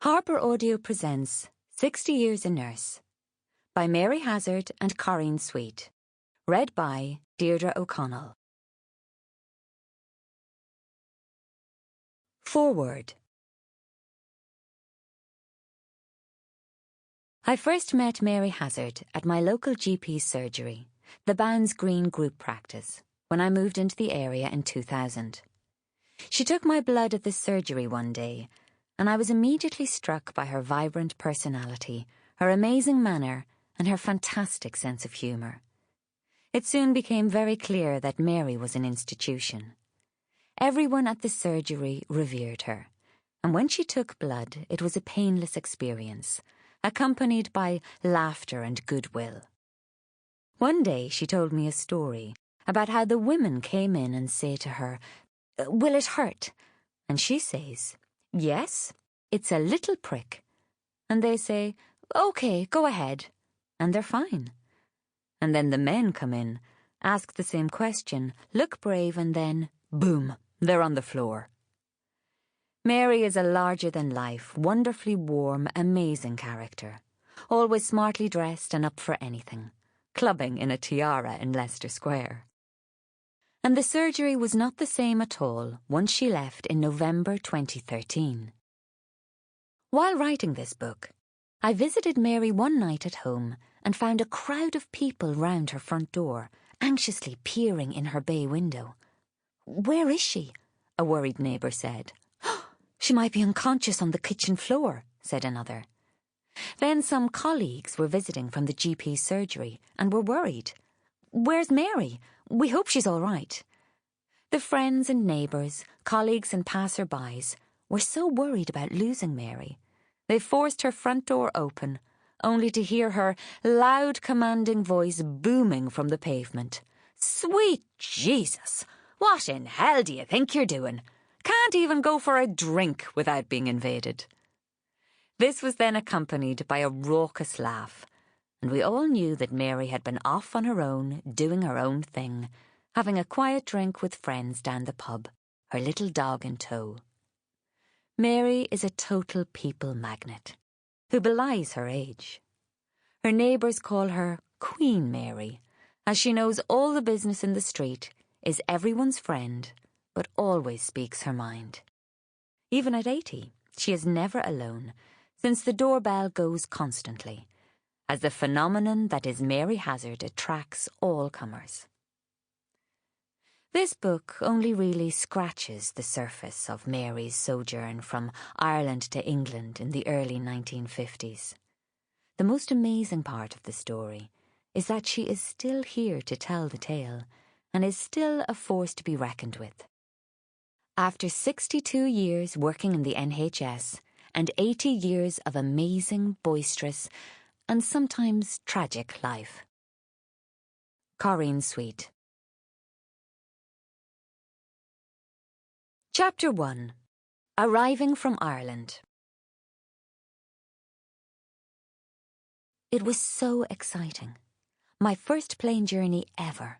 Harper Audio presents 60 Years a Nurse by Mary Hazard and Corinne Sweet. Read by Deirdre O'Connell. Foreword. I first met Mary Hazard at my local GP's surgery, the Bounds Green group practice, when I moved into the area in 2000. She took my blood at the surgery one day, and I was immediately struck by her vibrant personality, her amazing manner, and her fantastic sense of humour. It soon became very clear that Mary was an institution. Everyone at the surgery revered her, and when she took blood, it was a painless experience, accompanied by laughter and goodwill. One day she told me a story about how the women came in and say to her, "Will it hurt?" And she says, "Yes, it's a little prick." And they say, "OK, go ahead." And they're fine. And then the men come in, ask the same question, look brave, and then, boom, they're on the floor. Mary is a larger-than-life, wonderfully warm, amazing character, always smartly dressed and up for anything, clubbing in a tiara in Leicester Square. And the surgery was not the same at all once she left in November 2013. While writing this book, I visited Mary one night at home and found a crowd of people round her front door, anxiously peering in her bay window. "Where is she?" a worried neighbour said. "She might be unconscious on the kitchen floor," said another. Then some colleagues were visiting from the GP's surgery and were worried. "Where's Mary? We hope she's all right." The friends and neighbours, colleagues and passer-bys were so worried about losing Mary. They forced her front door open, only to hear her loud, commanding voice booming from the pavement. "Sweet Jesus! What in hell do you think you're doing? Can't even go for a drink without being invaded." This was then accompanied by a raucous laugh, and we all knew that Mary had been off on her own, doing her own thing, having a quiet drink with friends down the pub, her little dog in tow. Mary is a total people magnet, who belies her age. Her neighbours call her Queen Mary, as she knows all the business in the street, is everyone's friend, but always speaks her mind. Even at 80, she is never alone, since the doorbell goes constantly, as the phenomenon that is Mary Hazard attracts all comers. This book only really scratches the surface of Mary's sojourn from Ireland to England in the early 1950s. The most amazing part of the story is that she is still here to tell the tale and is still a force to be reckoned with. After 62 years working in the NHS and 80 years of amazing, boisterous, and sometimes tragic life. Corinne Sweet. Chapter 1. Arriving from Ireland. It was so exciting. My first plane journey ever.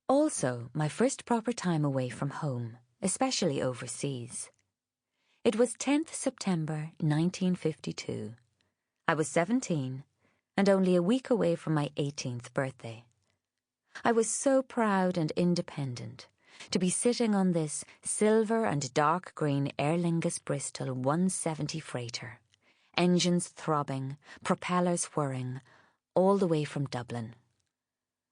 Also, my first proper time away from home, especially overseas. It was 10th September 1952. I was 17 and only a week away from my 18th birthday. I was so proud and independent to be sitting on this silver and dark green Aer Lingus Bristol 170 freighter, engines throbbing, propellers whirring, all the way from Dublin.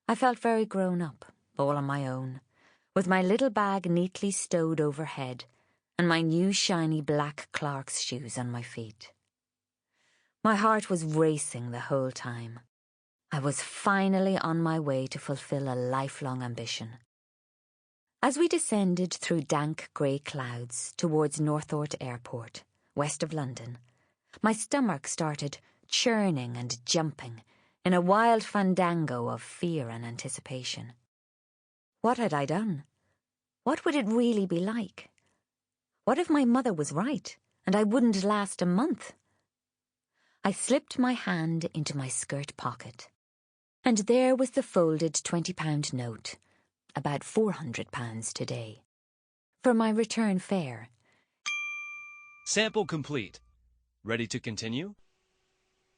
I felt very grown up, all on my own, with my little bag neatly stowed overhead and my new shiny black Clark's shoes on my feet. My heart was racing the whole time. I was finally on my way to fulfill a lifelong ambition. As we descended through dank grey clouds towards Northort Airport, west of London, my stomach started churning and jumping in a wild fandango of fear and anticipation. What had I done? What would it really be like? What if my mother was right and I wouldn't last a month? I slipped my hand into my skirt pocket, and there was the folded £20 note, about £400 today, for my return fare. Sample complete. Ready to continue?